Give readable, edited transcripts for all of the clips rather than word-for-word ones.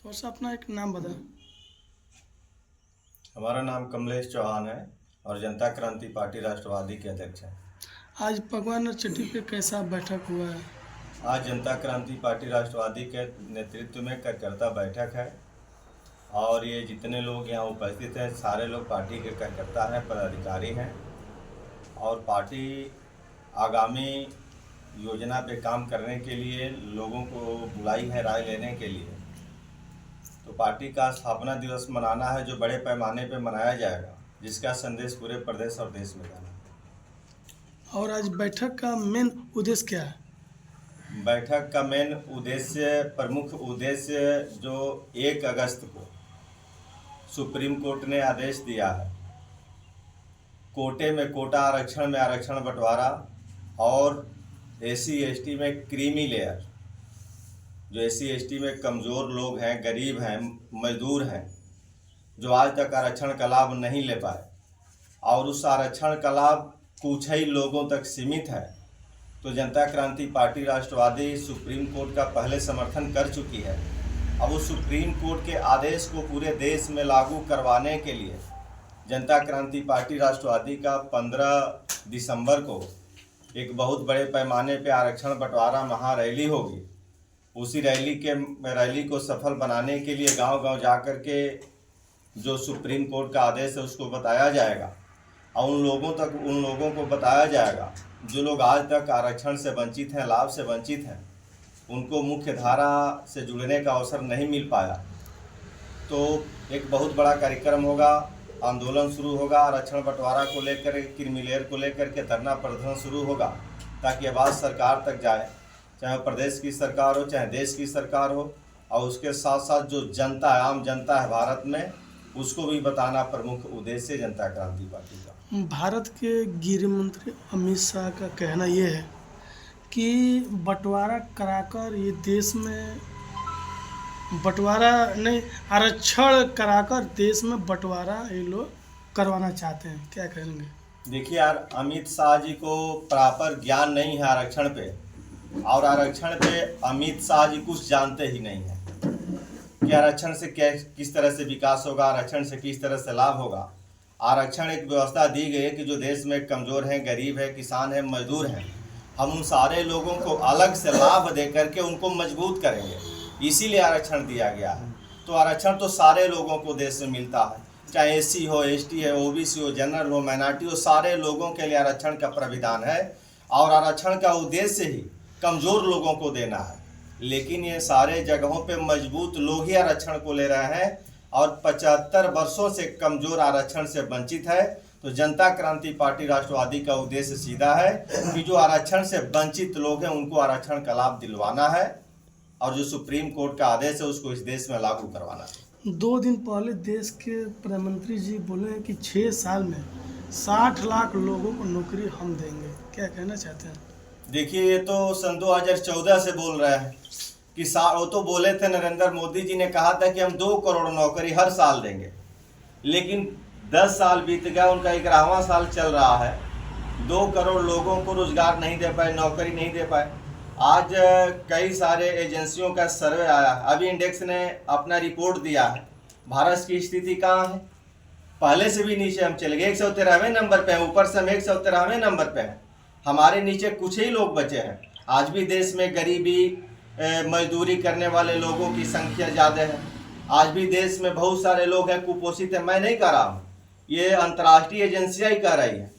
थोड़ा सा अपना एक नाम बता। हमारा नाम कमलेश चौहान है और जनता क्रांति पार्टी राष्ट्रवादी के अध्यक्ष हैं। आज भगवान चट्टी पे कैसा बैठक हुआ है? आज जनता क्रांति पार्टी राष्ट्रवादी के नेतृत्व में कार्यकर्ता बैठक है और ये जितने लोग यहाँ उपस्थित हैं सारे लोग पार्टी के कार्यकर्ता हैं, पदाधिकारी हैं और पार्टी आगामी योजना पे काम करने के लिए लोगों को बुलाई है राय लेने के लिए। तो पार्टी का स्थापना दिवस मनाना है जो बड़े पैमाने पे मनाया जाएगा, जिसका संदेश पूरे प्रदेश और देश में जाना है। और आज बैठक का मेन उद्देश्य क्या है? बैठक का मेन उद्देश्य, प्रमुख उद्देश्य जो 1 अगस्त को सुप्रीम कोर्ट ने आदेश दिया है, कोटे में कोटा आरक्षण में आरक्षण बंटवारा और एससी एसटी में क्रीमी लेयर, जो एससी एसटी में कमज़ोर लोग हैं, गरीब हैं, मजदूर हैं, जो आज तक आरक्षण का लाभ नहीं ले पाए और उस आरक्षण का लाभ कुछ ही लोगों तक सीमित है। तो जनता क्रांति पार्टी राष्ट्रवादी सुप्रीम कोर्ट का पहले समर्थन कर चुकी है। अब उस सुप्रीम कोर्ट के आदेश को पूरे देश में लागू करवाने के लिए जनता क्रांति पार्टी राष्ट्रवादी का 15 दिसंबर को एक बहुत बड़े पैमाने पे आरक्षण बंटवारा महारैली होगी। उसी रैली को सफल बनाने के लिए गांव-गांव जाकर के जो सुप्रीम कोर्ट का आदेश है उसको बताया जाएगा और उन लोगों को बताया जाएगा जो लोग आज तक आरक्षण से वंचित हैं, लाभ से वंचित हैं, उनको मुख्य धारा से जुड़ने का अवसर नहीं मिल पाया। तो एक बहुत बड़ा कार्यक्रम होगा, आंदोलन शुरू होगा, आरक्षण बंटवारा को लेकर, क्रीमी को लेकर के धरना प्रदर्शन शुरू होगा ताकि आवाज़ सरकार तक जाए, चाहे प्रदेश की सरकार हो चाहे देश की सरकार हो, और उसके साथ साथ जो जनता है, आम जनता है भारत में, उसको भी बताना प्रमुख उद्देश्य जनता क्रांति पार्टी का। भारत के गृह मंत्री अमित शाह का कहना ये है कि बंटवारा कराकर ये देश में बंटवारा नहीं, आरक्षण कराकर देश में बंटवारा ये लोग करवाना चाहते हैं। क्या कहेंगे? देखिए यार, अमित शाह जी को प्रॉपर ज्ञान नहीं है आरक्षण पे, और आरक्षण पे अमित शाह जी कुछ जानते ही नहीं है कि आरक्षण से किस तरह से विकास होगा, आरक्षण से किस तरह से लाभ होगा। आरक्षण एक व्यवस्था दी गई है कि जो देश में कमज़ोर हैं, गरीब है, किसान है, मजदूर हैं, हम उन सारे लोगों को अलग से लाभ दे करके उनको मजबूत करेंगे, इसीलिए आरक्षण दिया गया है। तो आरक्षण तो सारे लोगों को देश में मिलता है, चाहे एससी हो, एसटी है, ओबीसी हो, जनरल हो, माइनॉरिटी हो, सारे लोगों के लिए आरक्षण का प्राविधान है और आरक्षण का उद्देश्य ही कमज़ोर लोगों को देना है। लेकिन ये सारे जगहों पे मजबूत लोग ही आरक्षण को ले रहे हैं और 75 वर्षों से कमज़ोर आरक्षण से वंचित है। तो जनता क्रांति पार्टी राष्ट्रवादी का उद्देश्य सीधा है कि जो आरक्षण से वंचित लोग हैं उनको आरक्षण का लाभ दिलवाना है और जो सुप्रीम कोर्ट का आदेश है उसको इस देश में लागू करवाना है। 2 दिन पहले देश के प्रधानमंत्री जी बोले हैं कि 6 साल में 60 लाख लोगों को नौकरी हम देंगे। क्या कहना चाहते हैं? देखिए, ये तो सन 2014 से बोल रहे हैं कि वो तो बोले थे, नरेंद्र मोदी जी ने कहा था कि हम 2 करोड़ नौकरी हर साल देंगे, लेकिन 10 साल बीत गया, उनका 11वां साल चल रहा है, 2 करोड़ लोगों को रोजगार नहीं दे पाए, नौकरी नहीं दे पाए। आज कई सारे एजेंसियों का सर्वे आया, अभी इंडेक्स ने अपना रिपोर्ट दिया है, भारत की स्थिति कहाँ है, पहले से भी नीचे हम चले गए, 113वें नंबर पे हैं, ऊपर से हम 117वें नंबर पे हैं, हमारे नीचे कुछ ही लोग बचे हैं। आज भी देश में गरीबी, मजदूरी करने वाले लोगों की संख्या ज़्यादा है। आज भी देश में बहुत सारे लोग हैं कुपोषित हैं। मैं नहीं कह रहा हूँ, ये अंतर्राष्ट्रीय एजेंसियाँ ही कह रही हैं।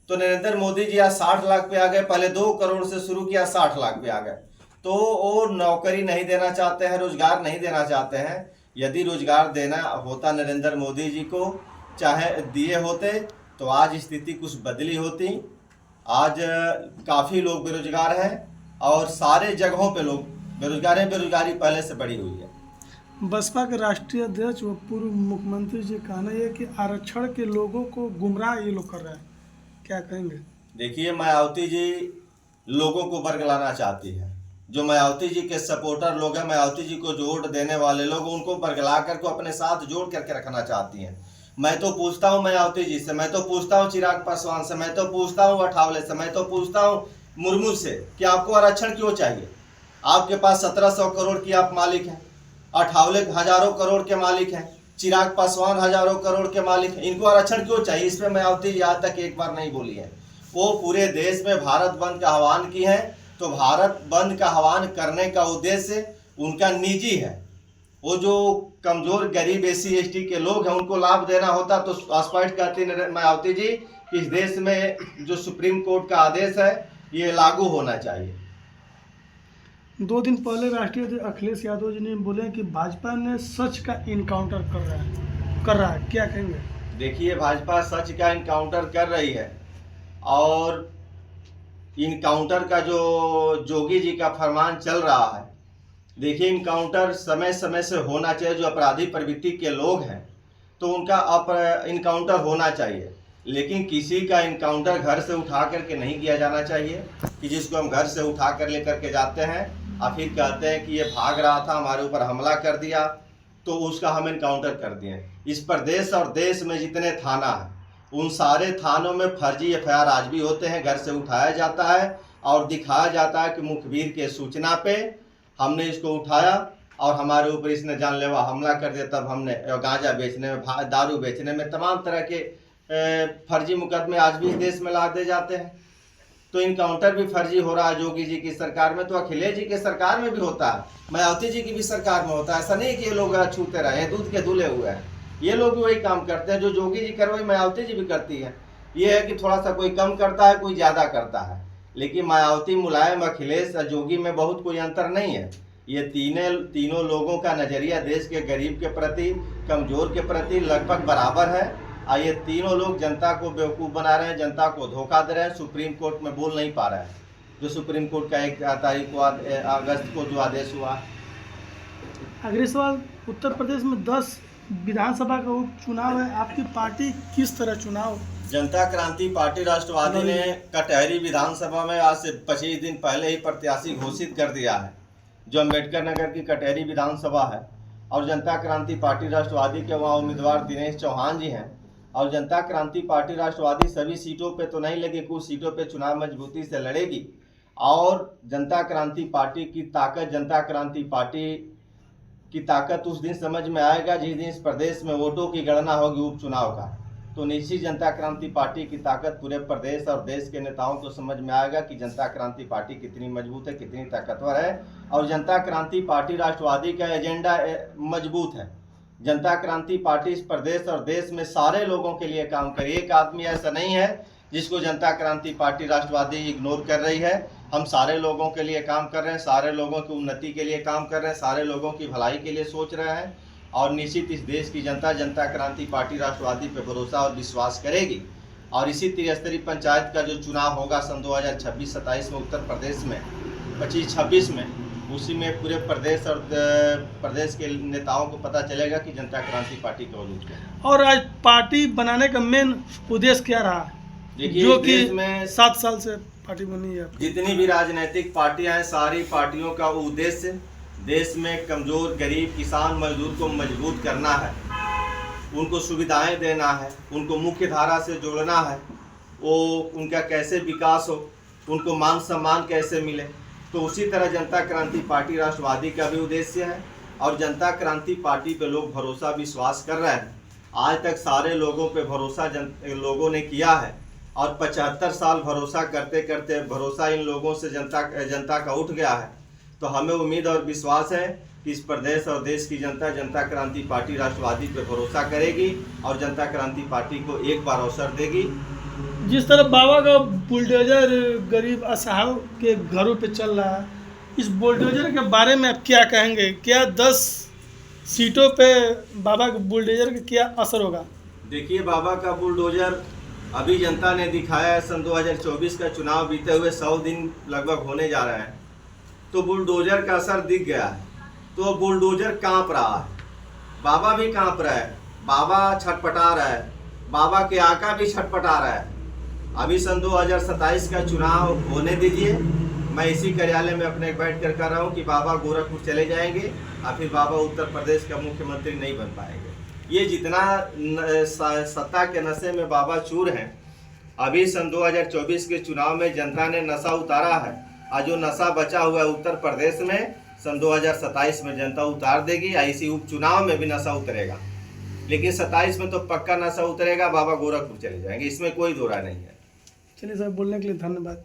तो नरेंद्र मोदी जी आज 60 लाख पे आ गए, पहले 2 करोड़ से शुरू किया, 60 लाख पे आ गए। तो वो नौकरी नहीं देना चाहते हैं, रोजगार नहीं देना चाहते हैं। यदि रोजगार देना होता नरेंद्र मोदी जी को, चाहे दिए होते, तो आज स्थिति कुछ बदली होती। आज काफ़ी लोग बेरोजगार हैं और सारे जगहों पे लोग बेरोजगार हैं, बेरोजगारी पहले से बढ़ी हुई है। बसपा के राष्ट्रीय अध्यक्ष व पूर्व मुख्यमंत्री जी कहना यह कि आरक्षण के लोगों को गुमराह ये लोग कर रहे हैं। क्या कहेंगे? देखिए, मायावती जी लोगों को बरगलाना चाहती है। जो मायावती जी के सपोर्टर लोग हैं, मायावती जी को जो वोट देने वाले लोग, उनको बरगला करके अपने साथ जोड़ करके रखना चाहती हैं। मैं तो पूछता हूँ मायावती जी से, मैं तो पूछता हूँ चिराग पासवान से, मैं तो पूछता हूँ अठावले से, मैं तो पूछता हूँ मुर्मू से कि आपको आरक्षण क्यों चाहिए? आपके पास 1700 करोड़ की आप मालिक हैं, अठावले हजारों करोड़ के मालिक हैं, चिराग पासवान हजारों करोड़ के मालिक हैं। इनको आरक्षण क्यों चाहिए? इस पर मायावती जी आज तक एक बार नहीं बोली है। वो पूरे देश में भारत बंद का आह्वान की है, तो भारत बंद का आह्वान करने का उद्देश्य उनका निजी है। वो जो कमजोर गरीब SC ST के लोग हैं उनको लाभ देना होता तो स्पष्ट कहती मायावती जी कि इस देश में जो सुप्रीम कोर्ट का आदेश है ये लागू होना चाहिए। 2 दिन पहले राष्ट्रीय अध्यक्ष अखिलेश यादव जी ने बोले कि भाजपा ने सच का इनकाउंटर कर रहा है, क्या कहेंगे? देखिए, भाजपा सच का इनकाउंटर कर रही है, और इनकाउंटर का जो जोगी जी का फरमान चल रहा है, देखिए इनकाउंटर समय समय से होना चाहिए। जो अपराधी प्रवृत्ति के लोग हैं तो उनका इनकाउंटर होना चाहिए, लेकिन किसी का इनकाउंटर घर से उठा करके नहीं किया जाना चाहिए कि जिसको हम घर से उठा कर लेकर के जाते हैं और फिर कहते हैं कि ये भाग रहा था, हमारे ऊपर हमला कर दिया तो उसका हम इनकाउंटर कर दिए। इस प्रदेश और देश में जितने थाना हैं उन सारे थानों में फर्जी FIR आज भी होते हैं। घर से उठाया जाता है और दिखाया जाता है कि मुखबिर के सूचना पे हमने इसको उठाया और हमारे ऊपर इसने जानलेवा हमला कर दिया। तब हमने गांजा बेचने में, दारू बेचने में, तमाम तरह के फर्जी मुकदमे आज भी इस देश में लादे जाते हैं। तो इनकाउंटर भी फर्जी हो रहा है योगी जी की सरकार में, तो अखिलेश जी के सरकार में भी होता है, मायावती जी की भी सरकार में होता है। ऐसा नहीं कि ये लोग छूते रहे, दूध के धुले हुए हैं। ये लोग भी वही काम करते हैं जो योगी जी कर वही मायावती जी भी करती है। ये है कि थोड़ा सा कोई कम करता है, कोई ज़्यादा करता है, लेकिन मायावती, मुलायम, अखिलेश, जोगी में बहुत कोई अंतर नहीं है। ये तीनों लोगों का नज़रिया देश के गरीब के प्रति, कमज़ोर के प्रति लगभग बराबर है। और ये तीनों लोग जनता को बेवकूफ़ बना रहे हैं, जनता को धोखा दे रहे हैं। सुप्रीम कोर्ट में बोल नहीं पा रहे हैं, जो सुप्रीम कोर्ट का 1 तारीख को अगस्त को जो आदेश हुआ। अगले सवाल, उत्तर प्रदेश में 10 विधानसभा का उपचुनाव है, आपकी पार्टी किस तरह चुनाव? जनता क्रांति पार्टी राष्ट्रवादी ने कटहरी विधानसभा में आज से 25 दिन पहले ही प्रत्याशी घोषित कर दिया है, जो अम्बेडकर नगर की कटहरी विधानसभा है। और जनता क्रांति पार्टी राष्ट्रवादी के वहाँ उम्मीदवार दिनेश चौहान जी हैं। और जनता क्रांति पार्टी राष्ट्रवादी सभी सीटों पे तो नहीं लगी, कुछ सीटों पे चुनाव मजबूती से लड़ेगी। और जनता क्रांति पार्टी की ताकत, जनता क्रांति पार्टी की ताकत उस दिन समझ में आएगा जिस दिन इस प्रदेश में वोटों की गणना होगी उपचुनाव का। तो निश्चित जनता क्रांति पार्टी की ताकत पूरे प्रदेश और देश के नेताओं को समझ में आएगा कि जनता क्रांति पार्टी कितनी मजबूत है, कितनी ताकतवर है। और जनता क्रांति पार्टी राष्ट्रवादी का एजेंडा मजबूत है। जनता क्रांति पार्टी इस प्रदेश और देश में सारे लोगों के लिए काम करे। एक आदमी ऐसा नहीं है जिसको जनता क्रांति पार्टी राष्ट्रवादी इग्नोर कर रही है। हम सारे लोगों के लिए काम कर रहे हैं, सारे लोगों की उन्नति के लिए काम कर रहे हैं, सारे लोगों की भलाई के लिए सोच रहे हैं। और निश्चित इस देश की जनता जनता क्रांति पार्टी राष्ट्रवादी पे भरोसा और विश्वास करेगी। और इसी त्रिस्तरीय पंचायत का जो चुनाव होगा सन 2026-27 में उत्तर प्रदेश में, 25-26 में, उसी में पूरे प्रदेश और प्रदेश के नेताओं को पता चलेगा कि जनता क्रांति पार्टी का वजूद क्या है। और आज पार्टी बनाने का मेन उद्देश्य क्या रहा? देखिए, जो कि देश में 7 साल से पार्टी बनी है, जितनी भी राजनीतिक पार्टियां हैं, सारी पार्टियों का उद्देश्य देश में कमज़ोर, गरीब, किसान, मजदूर को मजबूत करना है, उनको सुविधाएं देना है, उनको मुख्य धारा से जोड़ना है, वो उनका कैसे विकास हो, उनको मान सम्मान कैसे मिले। तो उसी तरह जनता क्रांति पार्टी राष्ट्रवादी का भी उद्देश्य है। और जनता क्रांति पार्टी पे लोग भरोसा विश्वास कर रहे हैं। आज तक सारे लोगों पे भरोसा लोगों ने किया है, और 75 साल भरोसा करते करते भरोसा इन लोगों से जनता का उठ गया है। तो हमें उम्मीद और विश्वास है कि इस प्रदेश और देश की जनता जनता क्रांति पार्टी राष्ट्रवादी पे भरोसा करेगी और जनता क्रांति पार्टी को एक बार अवसर देगी। जिस तरह बाबा का बुलडोजर गरीब असहायों के घरों पे चल रहा है, इस बुलडोजर के बारे में आप क्या कहेंगे? क्या 10 सीटों पे बाबा के बुलडोजर का क्या असर होगा? देखिए, बाबा का बुलडोजर अभी जनता ने दिखाया है। सन 2024 का चुनाव बीते हुए 100 दिन लगभग होने जा रहे हैं, तो बुलडोजर का असर दिख गया है। तो बुलडोजर कांप रहा है, बाबा भी कांप रहा है, बाबा छटपटा रहा है, बाबा के आका भी छटपटा रहा है। अभी सन 2027 का चुनाव होने दीजिए। मैं इसी कार्यालय में अपने बैठ कर रहा हूँ कि बाबा गोरखपुर चले जाएंगे और फिर बाबा उत्तर प्रदेश का मुख्यमंत्री नहीं बन पाएंगे। ये जितना सत्ता के नशे में बाबा चूर हैं, अभी सन 2024 के चुनाव में जनता ने नशा उतारा है, और जो नशा बचा हुआ है उत्तर प्रदेश में सन 2027 में जनता उतार देगी, ऐसी उपचुनाव में भी नशा उतरेगा, लेकिन 27 में तो पक्का नशा उतरेगा, बाबा गोरखपुर चले जाएंगे, इसमें कोई दो राय नहीं है। चलिए सर, बोलने के लिए धन्यवाद।